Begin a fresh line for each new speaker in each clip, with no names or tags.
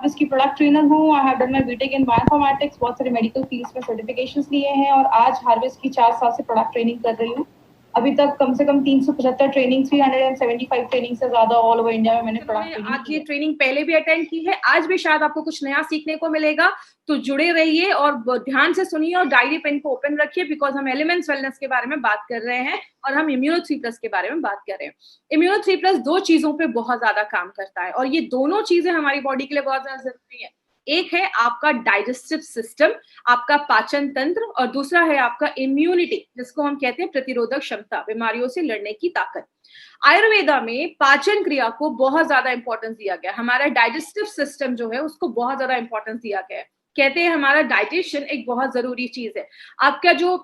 इसकी product trainer हूँ। I have done my BTech in bioinformatics, बहुत सारे मेडिकल फील्ड्स में सर्टिफिकेशंस लिए हैं और आज हार्वेस्ट की 4 साल से प्रोडक्ट ट्रेनिंग कर रही हूँ। अभी तक कम से कम 375 ट्रेनिंग, 375 ट्रेनिंग से ज्यादा ऑल ओवर इंडिया में मैंने प्रोडक्ट
आपकी ट्रेनिंग पहले भी अटेंड की है, आज भी शायद आपको कुछ नया सीखने को मिलेगा। तो जुड़े रहिए और ध्यान से सुनिए और डायरी पेन को ओपन रखिए, बिकॉज हम एलिमेंट्स वेलनेस के बारे में बात कर रहे हैं और हम इम्यूनो 3+ के बारे में बात कर रहे हैं। इम्यूनो 3+ दो चीजों पे बहुत ज्यादा काम करता है और ये दोनों चीजें हमारी बॉडी के लिए बहुत ज्यादा जरूरी है। एक है आपका डाइजेस्टिव सिस्टम, आपका पाचन तंत्र, और दूसरा है आपका इम्यूनिटी, जिसको हम कहते हैं प्रतिरोधक क्षमता, बीमारियों से लड़ने की ताकत। आयुर्वेदा में पाचन क्रिया को बहुत ज्यादा इंपॉर्टेंस दिया गया। हमारा डाइजेस्टिव सिस्टम जो है उसको बहुत ज्यादा इंपॉर्टेंस दिया गया है। कहते हैं हमारा डाइजेशन एक बहुत जरूरी चीज है। आपका जो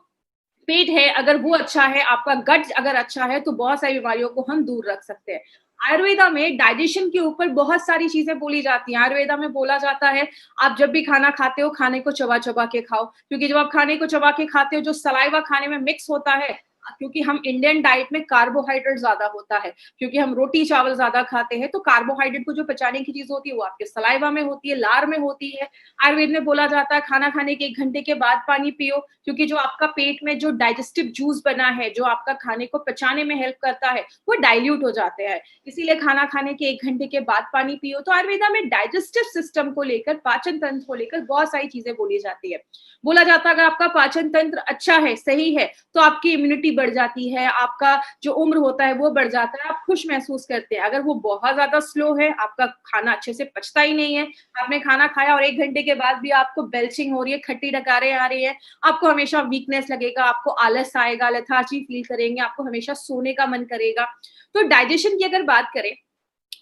पेट है अगर वो अच्छा है, आपका गट अगर अच्छा है, तो बहुत सारी बीमारियों को हम दूर रख सकते हैं। आयुर्वेदा में डाइजेशन के ऊपर बहुत सारी चीजें बोली जाती हैं। आयुर्वेदा में बोला जाता है आप जब भी खाना खाते हो, खाने को चबा चबा के खाओ, क्योंकि जब आप खाने को चबा के खाते हो जो सलाइवा खाने में मिक्स होता है, क्योंकि हम इंडियन डाइट में कार्बोहाइड्रेट ज्यादा होता है, क्योंकि हम रोटी चावल ज्यादा खाते हैं, तो कार्बोहाइड्रेट को जो पचाने की चीज होती है वो आपके सलाइवा में होती है, लार में होती है। आयुर्वेद में बोला जाता है खाना खाने के 1 घंटे के बाद पानी पियो, क्योंकि जो आपका पेट में जो डाइजेस्टिव जूस बना है, जो आपका खाने को पचाने में हेल्प करता है, वो डाइल्यूट हो जाते हैं, इसीलिए खाना खाने के 1 घंटे के बाद पानी पियो। तो आयुर्वेदा में डाइजेस्टिव सिस्टम को लेकर, पाचन तंत्र को लेकर बहुत सारी चीजें बोली जाती है। बोला जाता है अगर आपका पाचन तंत्र अच्छा है, सही है, तो आपकी इम्यूनिटी बढ़ जाती है, आपका जो उम्र होता है वो बढ़ जाता है, आप खुश महसूस करते हैं। अगर वो बहुत ज्यादा स्लो है, आपका खाना अच्छे से पचता ही नहीं है, आपने खाना खाया और 1 घंटे के बाद भी आपको बेल्चिंग हो रही है, खट्टी डकारें आ रही है, आपको हमेशा वीकनेस लगेगा, आपको आलस आएगा, लेथार्जी फील करेंगे, आपको हमेशा सोने का मन करेगा। तो डाइजेशन की अगर बात करें,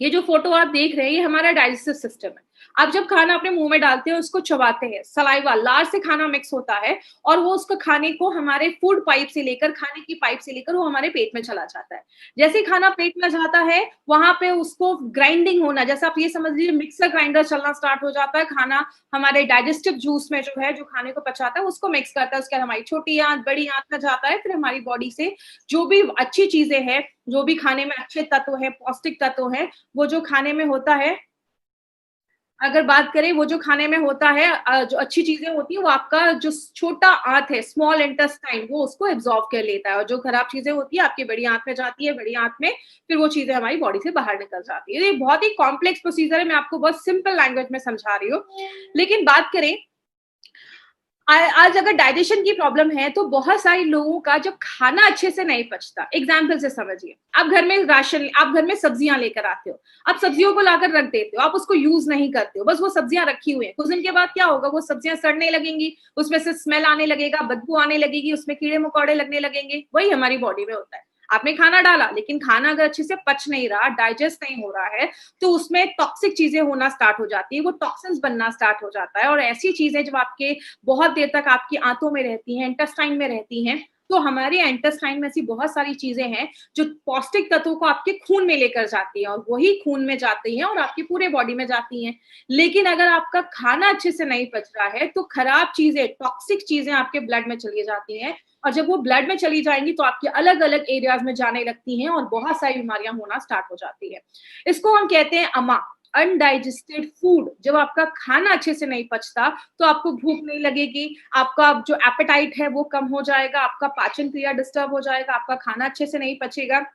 ये जो फोटो आप देख रहे हैं ये हमारा डाइजेस्टिव सिस्टम है। आप जब खाना अपने मुंह में डालते हैं, उसको चबाते हैं, सलाइवा, लार से खाना मिक्स होता है और वो उसको खाने को हमारे फूड पाइप से लेकर, खाने की पाइप से लेकर वो हमारे पेट में चला जाता है। जैसे खाना पेट में जाता है, वहां पे उसको ग्राइंडिंग होना, जैसे आप ये समझ लीजिए मिक्सर ग्राइंडर चलना स्टार्ट हो जाता है। खाना हमारे डाइजेस्टिव जूस में जो है, जो खाने को पचाता है, उसको मिक्स करता है, उसके बाद हमारी छोटी आंत, बड़ी आंत में जाता है, फिर हमारी बॉडी से जो भी अच्छी चीजें हैं, जो भी खाने में अच्छे तत्व है, पौष्टिक तत्व है, वो जो खाने में होता है, अगर बात करें वो जो खाने में होता है, जो अच्छी चीजें होती है, वो आपका जो छोटा आंत है, स्मॉल इंटेस्टाइन, वो उसको एब्जॉर्ब कर लेता है, और जो खराब चीजें होती है आपकी बड़ी आंत में जाती है, बड़ी आंत में फिर वो चीजें हमारी बॉडी से बाहर निकल जाती है। ये बहुत ही कॉम्प्लेक्स प्रोसीजर है, मैं आपको बहुत सिंपल लैंग्वेज में समझा रही हूँ। लेकिन बात करें आज अगर डाइजेशन की प्रॉब्लम है, तो बहुत सारे लोगों का जब खाना अच्छे से नहीं पचता। एग्जाम्पल से समझिए, आप घर में राशन, आप घर में सब्जियां लेकर आते हो, आप सब्जियों को लाकर रख देते हो, आप उसको यूज नहीं करते हो, बस वो सब्जियां रखी हुई हैं। कुछ दिन के बाद क्या होगा, वो सब्जियां सड़ने लगेंगी, उसमें से स्मेल आने लगेगा, बदबू आने लगेगी, उसमें कीड़े मकोड़े लगने लगेंगे। वही हमारी बॉडी में होता है। आपने खाना डाला, लेकिन खाना अगर अच्छे से पच नहीं रहा, डाइजेस्ट नहीं हो रहा है, तो उसमें टॉक्सिक चीजें होना स्टार्ट हो जाती है, वो टॉक्सिन्स बनना स्टार्ट हो जाता है। और ऐसी चीजें जब आपके बहुत देर तक आपकी आंतों में रहती हैं, इंटेस्टाइन में रहती हैं, तो हमारे इंटेस्टाइन में ऐसी बहुत सारी चीजें हैं जो पौष्टिक तत्वों को आपके खून में लेकर जाती हैं, और वही खून में जाती हैं और आपकी पूरे बॉडी में जाती हैं। लेकिन अगर आपका खाना अच्छे से नहीं पच रहा है, तो खराब चीजें, टॉक्सिक चीजें आपके ब्लड में चली जाती हैं, और जब वो ब्लड में चली जाएंगी तो आपके अलग अलग एरियाज में जाने लगती हैं और बहुत सारी बीमारियां होना स्टार्ट हो जाती है। इसको हम कहते हैं अमा, अनडाइजेस्टेड फूड। जब आपका खाना अच्छे से नहीं पचता, तो आपको भूख नहीं लगेगी, आपका जो एपेटाइट है वो कम हो जाएगा, आपका पाचन क्रिया डिस्टर्ब हो जाएगा, आपका खाना अच्छे से नहीं पचेगा।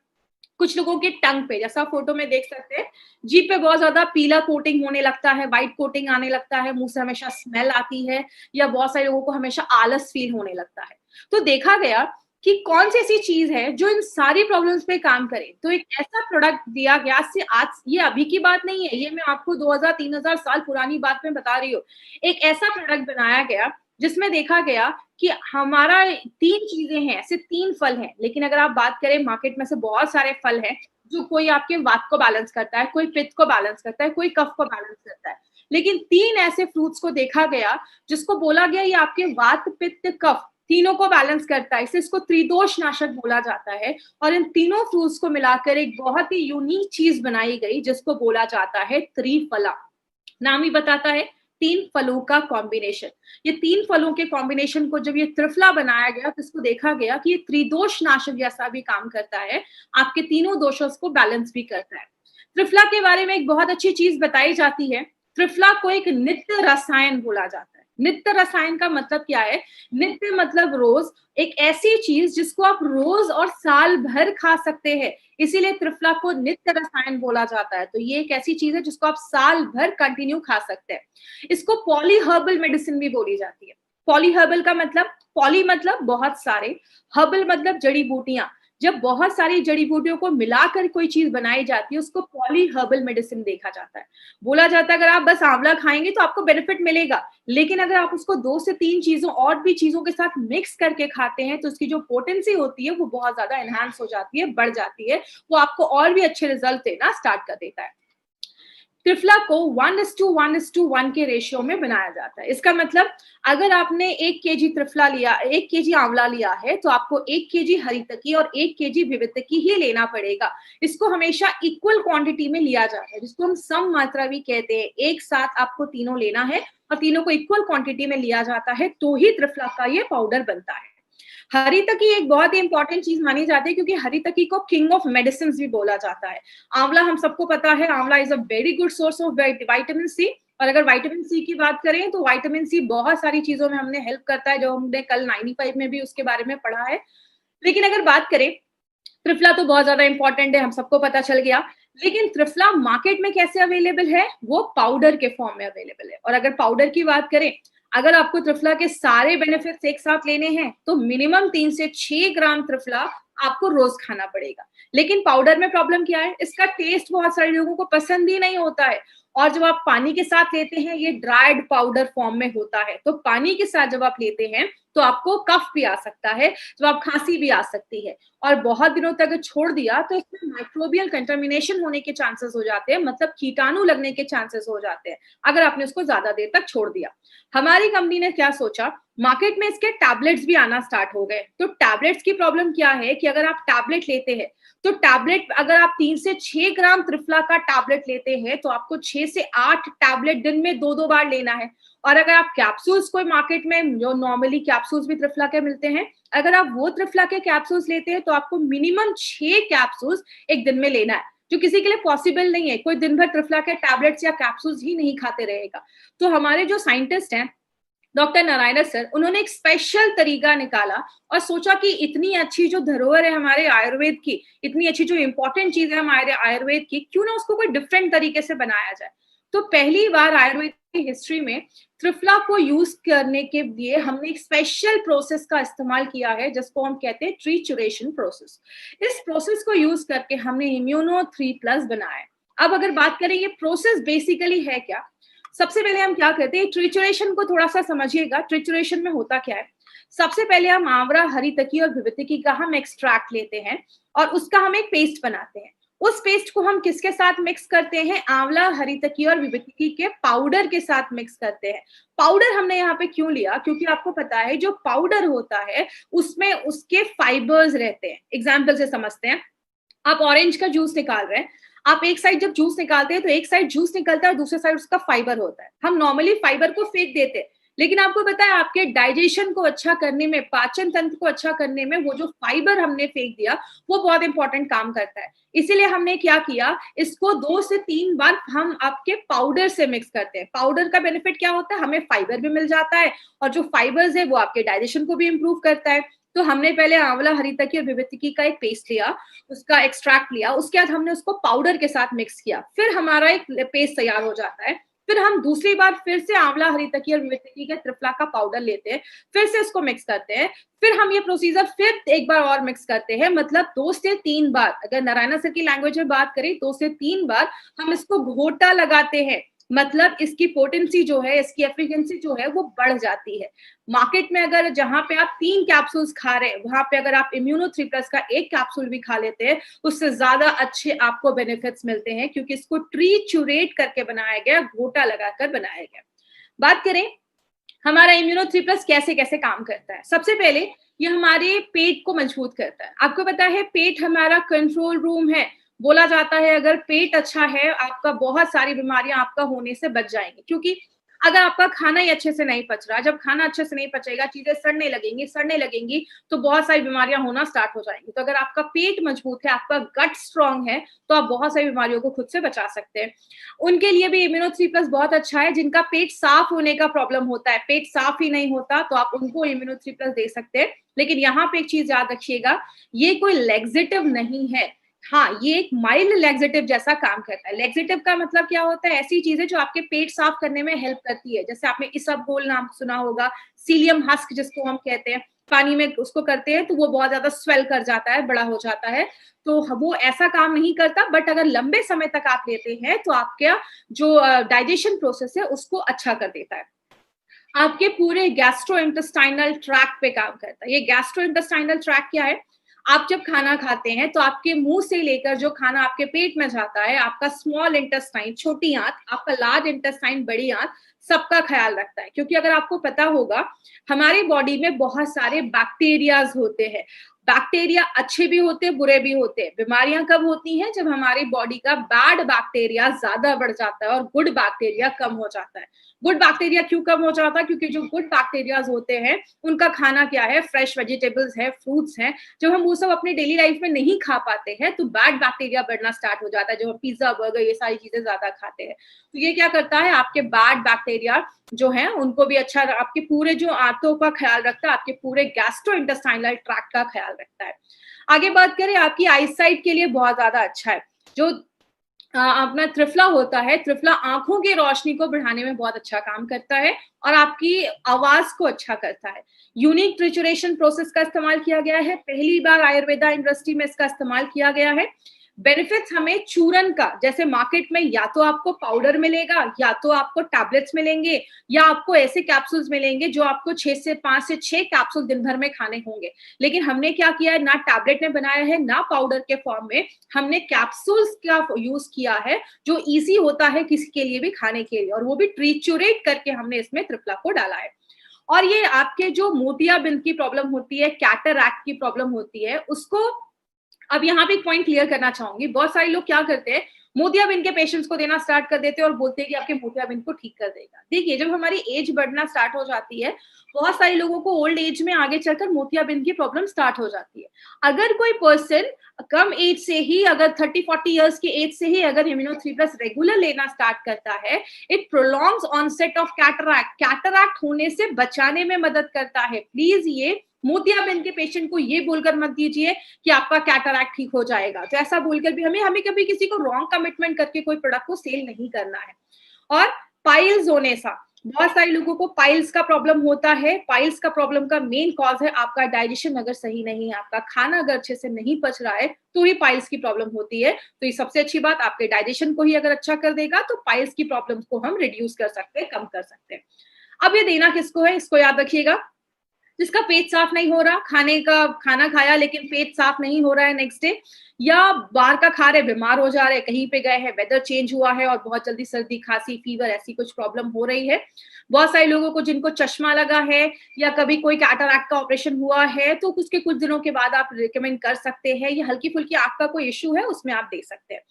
कुछ लोगों के टंग पे, जैसा फोटो में देख सकते हैं, जीभ पे बहुत ज्यादा पीला कोटिंग होने लगता है, व्हाइट कोटिंग आने लगता है, मुंह से हमेशा स्मेल आती है, या बहुत सारे लोगों को हमेशा आलस फील होने लगता है। तो देखा गया कि कौन सी ऐसी चीज है जो इन सारी प्रॉब्लम्स पे काम करे। तो एक ऐसा प्रोडक्ट दिया गया, आज ये अभी की बात नहीं है, ये मैं आपको 2000-3000 साल पुरानी बात में बता रही हूँ। एक ऐसा प्रोडक्ट बनाया गया जिसमें देखा गया कि हमारा 3 चीजें हैं, ऐसे 3 फल हैं, लेकिन अगर आप बात करें मार्केट में से बहुत सारे फल हैं, जो कोई आपके वात को बैलेंस करता है, कोई पित्त को बैलेंस करता है, कोई कफ को बैलेंस करता है, लेकिन 3 ऐसे फ्रूट्स को देखा गया जिसको बोला गया ये आपके वात, पित्त, कफ तीनों को बैलेंस करता है, इसको त्रिदोष नाशक बोला जाता है। और इन तीनों फ्रूट्स को मिलाकर एक बहुत ही यूनिक चीज बनाई गई जिसको बोला जाता है त्रिफला। नाम ही बताता है 3 फलों का कॉम्बिनेशन। ये 3 फलों के कॉम्बिनेशन को जब ये त्रिफला बनाया गया, तो इसको देखा गया कि ये त्रिदोष नाशक जैसा भी काम करता है, आपके तीनों दोषों को बैलेंस भी करता है। त्रिफला के बारे में एक बहुत अच्छी चीज बताई जाती है त्रिफला को एक नित्य रसायन बोला जाता है। नित्य रसायन का मतलब क्या है? नित्य मतलब रोज, एक ऐसी चीज जिसको आप रोज और साल भर खा सकते हैं, इसीलिए त्रिफला को नित्य रसायन बोला जाता है। तो ये एक ऐसी चीज है जिसको आप साल भर कंटिन्यू खा सकते हैं। इसको पॉली हर्बल मेडिसिन भी बोली जाती है। पॉली हर्बल का मतलब, पॉली मतलब बहुत सारे, हर्बल मतलब जड़ी बूटियां। जब बहुत सारी जड़ी बूटियों को मिलाकर कोई चीज बनाई जाती है उसको पॉली हर्बल मेडिसिन देखा जाता है। बोला जाता है अगर आप बस आंवला खाएंगे तो आपको बेनिफिट मिलेगा, लेकिन अगर आप उसको 2 से 3 चीजों और भी चीजों के साथ मिक्स करके खाते हैं तो उसकी जो पोटेंसी होती है वो बहुत ज्यादा एनहांस हो जाती है, बढ़ जाती है, वो आपको और भी अच्छे रिजल्ट देना स्टार्ट कर देता है। त्रिफला को 1:1:1 के रेशियो में बनाया जाता है। इसका मतलब अगर आपने 1 केजी त्रिफला लिया, 1 केजी आंवला लिया है तो आपको 1 केजी हरितकी और 1 केजी विवितकी ही लेना पड़ेगा। इसको हमेशा इक्वल क्वांटिटी में लिया जाता है, जिसको हम सम मात्रा भी कहते हैं। एक साथ आपको तीनों लेना है और तीनों को इक्वल क्वांटिटी में लिया जाता है तो ही त्रिफला का ये पाउडर बनता है। हरितकी एक बहुत ही इंपॉर्टेंट चीज मानी जाती है क्योंकि हरितकी को किंग ऑफ मेडिसिन भी बोला जाता है। आंवला हम सबको पता है, amla is a very good source of vitamin C. और अगर विटामिन सी की बात करें तो विटामिन सी बहुत सारी चीजों में हमने हेल्प करता है, जो हमने कल 95 में भी उसके बारे में पढ़ा है। लेकिन अगर बात करें, त्रिफला तो बहुत ज्यादा इंपॉर्टेंट है, हम सबको पता चल गया। लेकिन त्रिफला मार्केट में कैसे अवेलेबल है? वो पाउडर के फॉर्म में अवेलेबल है। और अगर पाउडर की बात करें, अगर आपको त्रिफला के सारे बेनिफिट्स एक साथ लेने हैं तो मिनिमम 3 से 6 ग्राम त्रिफला आपको रोज खाना पड़ेगा। लेकिन पाउडर में प्रॉब्लम क्या है? इसका टेस्ट बहुत सारे लोगों को पसंद ही नहीं होता है। और जब आप पानी के साथ लेते हैं, ये ड्राइड पाउडर फॉर्म में होता है, तो पानी के साथ जब आप लेते हैं तो आपको कफ भी आ सकता है, जब आप खांसी भी आ सकती है। और बहुत दिनों तक छोड़ दिया तो इसमें माइक्रोबियल कंटामिनेशन होने के चांसेस हो जाते हैं, मतलब कीटाणु लगने के चांसेस हो जाते हैं अगर आपने उसको ज्यादा देर तक छोड़ दिया। हमारी कंपनी ने क्या सोचा, मार्केट में इसके टैबलेट्स भी आना स्टार्ट हो गए। तो टैबलेट्स की प्रॉब्लम क्या है कि अगर आप टैबलेट लेते हैं तो टैबलेट, अगर आप 3 से 6 ग्राम त्रिफला का टैबलेट लेते हैं तो आपको 6 से 8 टैबलेट दिन में 2-2 बार लेना है। और अगर आप कैप्सूल्स, कोई मार्केट में जो नॉर्मली कैप्सूल्स भी त्रिफला के मिलते हैं, अगर आप वो त्रिफला के कैप्सूल्स लेते हैं तो आपको मिनिमम 6 कैप्सूल्स एक दिन में लेना है, जो किसी के लिए पॉसिबल नहीं है। कोई दिन भर त्रिफला के टैबलेट्स या कैप्सूल्स ही नहीं खाते रहेगा। तो हमारे जो साइंटिस्ट हैं, डॉक्टर नारायण सर, उन्होंने एक स्पेशल तरीका निकाला और सोचा कि इतनी अच्छी जो धरोहर है हमारे आयुर्वेद की, इतनी अच्छी जो इंपॉर्टेंट चीज है हमारे आयुर्वेद की, क्यों ना उसको कोई डिफरेंट तरीके से बनाया जाए। तो पहली बार आयुर्वेद की हिस्ट्री में त्रिफला को यूज करने के लिए हमने एक स्पेशल प्रोसेस का इस्तेमाल किया है, जिसको हम कहते हैं ट्रीचुरेशन प्रोसेस। इस प्रोसेस को यूज करके हमने इम्यूनो 3+ बनाया। अब अगर बात करें ये प्रोसेस बेसिकली है क्या, सबसे पहले हम क्या करते हैं, ट्रिचुरेशन को थोड़ा सा समझिएगा। ट्रिचुरेशन में होता क्या है, सबसे पहले हम आंवला, हरितकी और विवितकी का हम एक्सट्रैक्ट लेते हैं और उसका हम एक पेस्ट बनाते हैं। उस पेस्ट को हम किसके साथ मिक्स करते हैं? आंवला, हरितकी और विवितकी के पाउडर के साथ मिक्स करते हैं। पाउडर हमने यहाँ पे क्यों लिया? क्योंकि आपको पता है जो पाउडर होता है उसमें उसके फाइबर्स रहते हैं। एग्जाम्पल से समझते हैं, आप ऑरेंज का जूस निकाल रहे हैं, आप एक साइड जब जूस निकालते हैं तो एक साइड जूस निकलता है और दूसरे साइड उसका फाइबर होता है। हम नॉर्मली फाइबर को फेंक देते हैं, लेकिन आपको पता है आपके डाइजेशन को अच्छा करने में, पाचन तंत्र को अच्छा करने में वो जो फाइबर हमने फेंक दिया वो बहुत इंपॉर्टेंट काम करता है। इसीलिए हमने क्या किया, इसको 2 से 3 बार हम आपके पाउडर से मिक्स करते हैं। पाउडर का बेनिफिट क्या होता है, हमें फाइबर भी मिल जाता है और जो फाइबर्स है वो आपके डाइजेशन को भी इंप्रूव करता है। तो हमने पहले आंवला, हरितकी और विवितकी का एक पेस्ट लिया, उसका एक्सट्रैक्ट लिया, उसके बाद हमने उसको पाउडर के साथ मिक्स किया, फिर हमारा एक पेस्ट तैयार हो जाता है। फिर हम दूसरी बार फिर से आंवला, हरितकी और विवितकी के त्रिफला का पाउडर लेते हैं, फिर से उसको मिक्स करते हैं, फिर हम ये प्रोसीजर फिर एक बार और मिक्स करते हैं। मतलब 2 से 3 बार, अगर नारायण सर की लैंग्वेज में बात करें 2 से 3 बार हम इसको घोटा लगाते हैं। मतलब इसकी पोटेंसी जो है, इसकी एफिशिएंसी जो है वो बढ़ जाती है। मार्केट में अगर जहां पे आप 3 कैप्सूल्स खा रहे हैं, वहां पे अगर आप इम्यूनो 3+ का 1 कैप्सूल भी खा लेते हैं, उससे ज्यादा अच्छे आपको बेनिफिट्स मिलते हैं, क्योंकि इसको ट्रीचुरेट करके बनाया गया, घोटा लगाकर बनाया गया। बात करें हमारा इम्यूनो 3+ कैसे कैसे काम करता है, सबसे पहले ये हमारे पेट को मजबूत करता है। आपको पता है पेट हमारा कंट्रोल रूम है। बोला जाता है अगर पेट अच्छा है, आपका बहुत सारी बीमारियां आपका होने से बच जाएंगी, क्योंकि अगर आपका खाना ही अच्छे से नहीं पच रहा, जब खाना अच्छे से नहीं पचेगा, चीजें सड़ने लगेंगी तो बहुत सारी बीमारियां होना स्टार्ट हो जाएंगी। तो अगर आपका पेट मजबूत है, आपका गट स्ट्रांग है, तो आप बहुत सारी बीमारियों को खुद से बचा सकते हैं। उनके लिए भी इम्यूनो 3+ बहुत अच्छा है। जिनका पेट साफ होने का प्रॉब्लम होता है, पेट साफ ही नहीं होता, तो आप उनको इम्यूनो 3+ दे सकते हैं। लेकिन यहाँ पे एक चीज याद रखिएगा, ये कोई लेग्जेटिव नहीं है। हाँ, ये एक माइल्ड लेग्जेटिव जैसा काम करता है। लेग्जेटिव का मतलब क्या होता है? ऐसी चीजें जो आपके पेट साफ करने में हेल्प करती है। जैसे आपने इसबगोल नाम सुना होगा, सीलियम हस्क जिसको हम कहते हैं, पानी में उसको करते हैं तो वो बहुत ज्यादा स्वेल कर जाता है, बड़ा हो जाता है। तो वो ऐसा काम नहीं करता, बट अगर लंबे समय तक आप लेते हैं तो आपका जो डाइजेशन प्रोसेस है उसको अच्छा कर देता है। आपके पूरे गैस्ट्रो इंटेस्टाइनल ट्रैक पे काम करता है। ये गैस्ट्रो इंटेस्टाइनल ट्रैक क्या है? आप जब खाना खाते हैं तो आपके मुंह से लेकर जो खाना आपके पेट में जाता है, आपका स्मॉल इंटेस्टाइन छोटी आंत, आपका लार्ज इंटेस्टाइन बड़ी आंत, सबका ख्याल रखता है। क्योंकि अगर आपको पता होगा, हमारी बॉडी में बहुत सारे बैक्टीरियाज होते हैं। बैक्टीरिया अच्छे भी होते हैं, बुरे भी होते हैं। बीमारियां कब होती हैं? जब हमारी बॉडी का बैड बैक्टीरिया ज्यादा बढ़ जाता है और गुड बैक्टीरिया कम हो जाता है। गुड बैक्टीरिया क्यों कम हो जाता है? क्योंकि जो गुड बैक्टीरियाज होते हैं उनका खाना क्या है? फ्रेश वेजिटेबल्स है, फ्रूट्स हैं। जब हम वो सब अपने डेली लाइफ में नहीं खा पाते हैं तो बैड बैक्टीरिया बढ़ना स्टार्ट हो जाता है। जो हम पिज्जा, बर्गर, ये सारी चीजें ज्यादा खाते हैं, तो ये क्या करता है? आपके बैड बैक्टीरिया जो है उनको भी अच्छा, आपके पूरे जो आंतों का ख्याल रखता है, आपके पूरे गैस्ट्रो इंटेस्टाइनल ट्रैक्ट का ख्याल रखता है। आगे बात करें, आपकी आईसाइट के लिए बहुत ज्यादा अच्छा है। जो अपना त्रिफला होता है, त्रिफला आंखों की रोशनी को बढ़ाने में बहुत अच्छा काम करता है और आपकी आवाज को अच्छा करता है। यूनिक ट्रिचुरेशन प्रोसेस का इस्तेमाल किया गया है, पहली बार आयुर्वेदा इंडस्ट्री में इसका इस्तेमाल किया गया है। बेनिफिट्स हमें चूरन का, जैसे मार्केट में या तो आपको पाउडर मिलेगा या तो आपको टैबलेट्स मिलेंगे या आपको ऐसे कैप्सूल्स मिलेंगे जो आपको 5 से 6 कैप्सूल दिन भर में खाने होंगे। लेकिन हमने क्या किया है? ना टैबलेट में बनाया है ना पाउडर के फॉर्म में, हमने कैप्सूल्स का यूज किया है जो इजी होता है किसी के लिए भी खाने के लिए, और वो भी ट्रिचुरेट करके हमने इसमें त्रिफला को डाला है। और ये आपके जो मोतियाबिंद की प्रॉब्लम होती है, कैटरैक्ट की प्रॉब्लम होती है, उसको अब यहाँ पे एक पॉइंट क्लियर करना चाहूंगी। बहुत सारे लोग क्या करते हैं, मोतियाबिंद के पेशेंट्स को देना स्टार्ट कर देते हैं और बोलते हैं कि आपके मोतियाबिंद को ठीक कर देगा। देखिए, जब हमारी एज बढ़ना स्टार्ट हो जाती है, बहुत सारे लोगों को ओल्ड एज में आगे चलकर मोतियाबिंद की प्रॉब्लम स्टार्ट हो जाती है। अगर कोई पर्सन कम एज से ही, अगर 30-40 इयर्स की एज से ही अगर इम्यूनो 3+ रेगुलर लेना स्टार्ट करता है, it prolongs onset of cataract, cataract होने से बचाने में मदद करता है। प्लीज ये मोतियाबिंद के पेशेंट को ये बोलकर मत दीजिए कि आपका कैटरैक्ट ठीक हो जाएगा। तो ऐसा बोलकर भी हमें कभी किसी को रॉन्ग कमिटमेंट करके कोई प्रोडक्ट को सेल नहीं करना है। और पाइल्स होने सा, बहुत सारे लोगों को पाइल्स का प्रॉब्लम होता है। पाइल्स का प्रॉब्लम का मेन कॉज है आपका डाइजेशन अगर सही नहीं है, आपका खाना अगर अच्छे से नहीं पच रहा है, तो ही पाइल्स की प्रॉब्लम होती है। तो ये सबसे अच्छी बात, आपके डाइजेशन को ही अगर अच्छा कर देगा तो पाइल्स की प्रॉब्लम को हम रिड्यूस कर सकते हैं, कम कर सकते हैं। अब ये देना किसको है? इसको याद रखिएगा, जिसका पेट साफ नहीं हो रहा, खाना खाया लेकिन पेट साफ नहीं हो रहा है नेक्स्ट डे, या बाहर का खा रहे, बीमार हो जा रहे, कहीं पे गए हैं, वेदर चेंज हुआ है और बहुत जल्दी सर्दी, खांसी, फीवर, ऐसी कुछ प्रॉब्लम हो रही है। बहुत सारे लोगों को जिनको चश्मा लगा है या कभी कोई कैटरैक्ट का ऑपरेशन हुआ है, तो उसके कुछ दिनों के बाद आप रिकमेंड कर सकते हैं। ये हल्की फुल्की आंख का कोई इश्यू है, उसमें आप दे सकते हैं।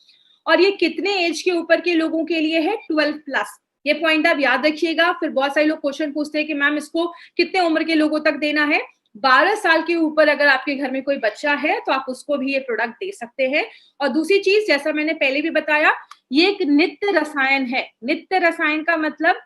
और ये कितने एज के ऊपर के लोगों के लिए है? 12+। ये पॉइंट आप याद रखिएगा। फिर बहुत सारे लोग क्वेश्चन पूछते हैं कि मैम इसको कितने उम्र के लोगों तक देना है? 12 साल के ऊपर अगर आपके घर में कोई बच्चा है तो आप उसको भी ये प्रोडक्ट दे सकते हैं। और दूसरी चीज, जैसा मैंने पहले भी बताया, ये एक नित्य रसायन है। नित्य रसायन का मतलब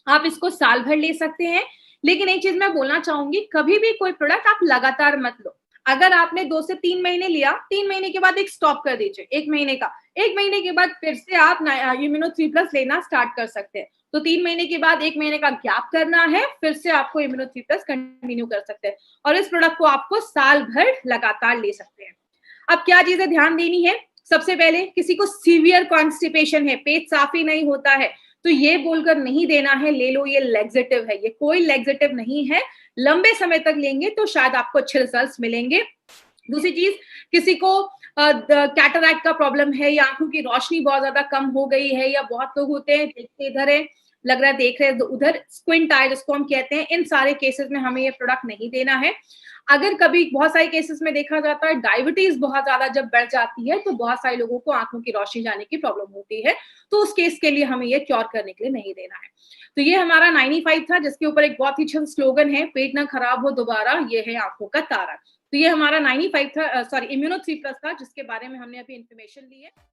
आप इसको साल भर ले सकते हैं। लेकिन एक चीज मैं बोलना चाहूंगी, कभी भी कोई प्रोडक्ट आप लगातार मत लो। अगर आपने 2 से 3 महीने लिया, 3 महीने के बाद एक स्टॉप कर दीजिए, 1 महीने का। 1 महीने के बाद फिर से आप इम्यूनो 3+ लेना स्टार्ट कर सकते हैं। तो 3 महीने के बाद 1 महीने का गैप करना है, फिर से आपको इम्यूनो 3+ कंटिन्यू कर सकते हैं। और इस प्रोडक्ट को आपको साल भर लगातार ले सकते हैं। अब क्या चीजें ध्यान देनी है? सबसे पहले, किसी को सीवियर कॉन्स्टिपेशन है, पेट साफ ही नहीं होता है, तो ये बोलकर नहीं देना है ले लो, ये लेग्जेटिव है। ये कोई लेग्जेटिव नहीं है। लंबे समय तक लेंगे तो शायद आपको अच्छे रिजल्ट्स मिलेंगे। दूसरी चीज, किसी को कैटरैक्ट का प्रॉब्लम है या आंखों की रोशनी बहुत ज्यादा कम हो गई है, या बहुत लोग होते हैं देखते इधर है, लग रहा है देख रहे हैं उधर, स्क्विंट आई जिसको हम कहते हैं, इन सारे केसेस में हमें ये प्रोडक्ट नहीं देना है। अगर कभी बहुत सारे केसेस में देखा जाता है डायबिटीज बहुत ज्यादा जब बढ़ जाती है तो बहुत सारे लोगों को आंखों की रोशनी जाने की प्रॉब्लम होती है, तो उस केस के लिए हमें ये क्योर करने के लिए नहीं देना है। तो ये हमारा 95 था, जिसके ऊपर एक बहुत ही अच्छा स्लोगन है, पेट ना खराब हो दोबारा, ये है आंखों का तारा। तो ये हमारा 95 था, सॉरी इम्यूनो 3 प्लस था, जिसके बारे में हमने अभी इन्फॉर्मेशन ली है।